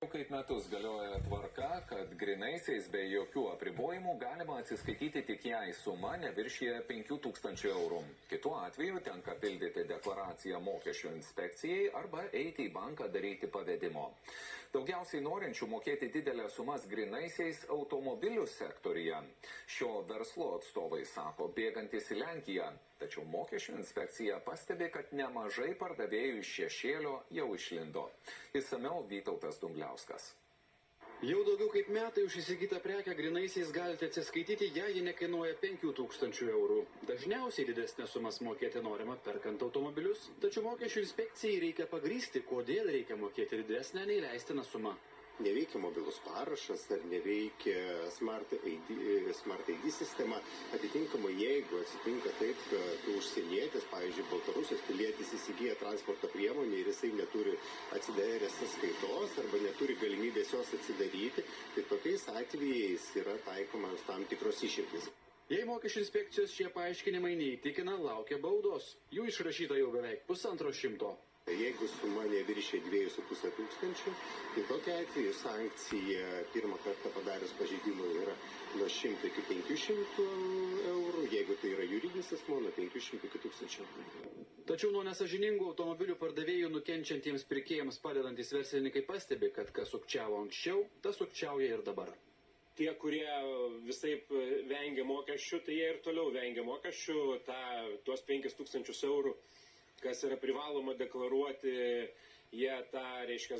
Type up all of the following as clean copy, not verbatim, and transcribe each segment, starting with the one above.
Kaip metus galioja tvarka, kad grynaisiais be jokių apribojimų galima atsiskaityti tik jei suma neviršyje 5000 eurų. Kitu atveju tenka pildyti deklaraciją mokesčių inspekcijai arba eiti į banką daryti pavedimo. Daugiausiai norinčių mokėti didelės sumas grynaisiais automobilių sektorija. Šio verslo atstovai sako, bėgantis į Lenkiją. Tačiau mokesčių inspekcija pastebi, kad nemažai pardavėjų iš šešėlio jau išlindo. Išsamiau Vytautas Dumbliauskas. Jau daugiau kaip metai už įsigytą prekę grynaisiais galite atsiskaityti, jei ji nekainuoja 5000 eurų. Dažniausiai didesnės sumas mokėti norima perkant automobilius, tačiau mokesčių inspekcijai reikia pagrįsti, kodėl reikia mokėti didesnę nei leistiną sumą. Neveikia mobilus parašas ar neveikia Smart ID sistema. Atitinkamai, jeigu atsitinka taip, kad užsienietis, pavyzdžiui, Baltarusijos pilietis įsigyja transporto priemonę ir jisai neturi atsidaręs sąskaitos arba neturi galimybės jos atsidaryti, tai tokiais atvejais yra taikomas tam tikros išimtys. Jei mokesčių inspekcijos šie paaiškinimai neįtikina, laukia baudos. Jų išrašyta jau beveik 150. Jeigu suma neviršė 2500, tai tokia atveju sankcija pirmą kartą padarius pažeidimą yra nuo 100 iki 500 eurų, jeigu tai yra juridinis asmuo, nuo 500 iki 1000 eurų. Tačiau nuo nesąžiningų automobilių pardavėjų nukenčiantiems pirkėjams padedantis verslininkai pastebi, kad kas sukčiavo anksčiau, tas sukčiauja ir dabar. Tie, kurie visaip vengia mokesčių, tai jie ir toliau vengia mokesčių, tuos 5000 eurų, kas yra privaloma deklaruoti, jie tą,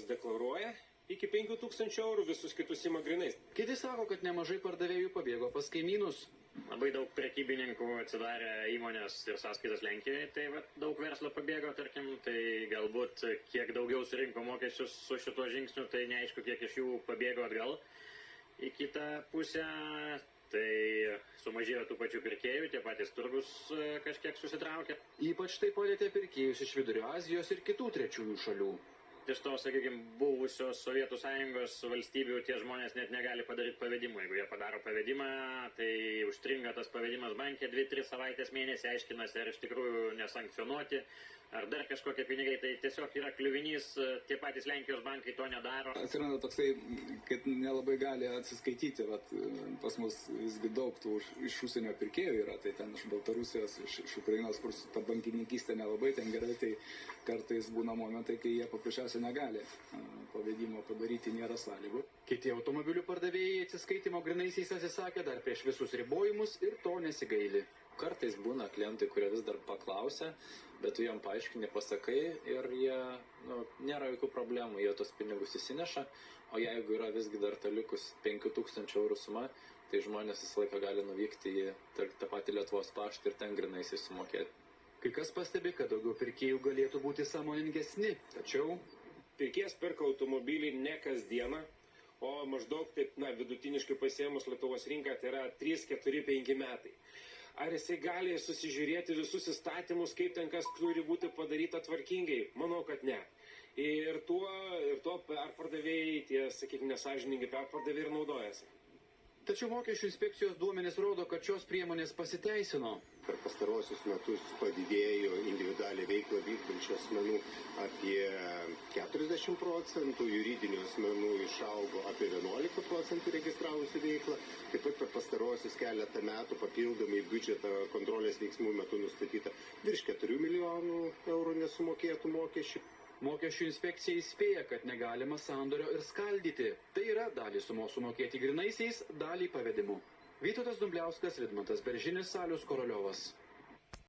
deklaruoja. Iki 5000 eurų visus kitus ima grynais. Kiti sako, kad nemažai pardavėjų pabėgo pas kaimynus. Labai daug prekybininkų atsidarė įmonės ir sąskaitas Lenkijoje, tai daug verslo pabėgo, tarkim, tai galbūt kiek daugiau surinko mokesčius su šituo žingsniu, tai neaišku, kiek iš jų pabėgo atgal į kitą pusę. Tai sumažėjo tų pačių pirkėjų, tie patys turgus kažkiek susitraukė. Ypač tai palietė pirkėjus iš Vidurio Azijos ir kitų trečiųjų šalių. Iš to, sakykime, buvusios Sovietų Sąjungos valstybių tie žmonės net negali padaryti pavedimų. Jeigu jie padaro pavedimą, tai užstringa tas pavedimas bankė 2-3 savaitės mėnesį, aiškinasi, ar iš tikrųjų nesankcionuoti, ar dar kažkokie pinigai. Tai tiesiog yra kliuvinys, tie patys Lenkijos bankai to nedaro. Atsiranda toksai, kad nelabai gali atsiskaityti. Pas mus visgi daug tų iš užsienio pirkėjų yra, tai ten iš Baltarusijos, iš Ukrainos, kur ta bankininkystė nelabai ten gerai, tai kartais būna momentai, kai jie paprasčiausiai negali pavedimo padaryti, nėra sąlygų. Kiti automobilių pardavėjai atsiskaitimo grynaisiais atsisakė dar prieš visus ribojimus ir to nesigaili. Kartais būna klientai, kurie vis dar paklausia, bet tu jam paaiškini, pasakai ir jie, nėra jokių problemų, jie tos pinigus įsineša, o jeigu yra visgi dar likus 5000 eurų suma, tai žmonės visą laiką gali nuvykti į tą patį Lietuvos paštą ir ten grynaisiais sumokėti. Kai kas pastebi, kad daugiau pirkėjų galėtų būti sąmoningesni, tačiau pirkėjas perka automobilį ne kasdieną, o maždaug taip, vidutiniškai pasiėmus Lietuvos rinką, tai yra 3, 4, 5 metai. Ar jisai gali susižiūrėti visus įstatymus, kaip ten kas turi būti padaryta tvarkingai? Manau, kad ne. Ir tuo perpardavėjai, tie, sakykime, nesąžiningi perpardavėjai ir naudojasi. Tačiau mokesčių inspekcijos duomenys rodo, kad šios priemonės pasiteisino. Per pastarosius metus padidėjo individualią veiklą vykdančių asmenų apie 40%, juridinių asmenų išaugo apie 11% registravusių veiklą. Taip pat per pastarosius keletą metų papildomai biudžeto kontrolės veiksmų metu nustatyta virš 4 milijonų eurų nesumokėtų mokesčių. Mokesčių inspekcija įspėja, kad negalima sandorio ir skaldyti. Tai yra dalį sumos sumokėti grynaisiais, dalį pavedimu. Vytautas Dumbliauskas, Vidmantas Beržinis, Salius Koroliovas.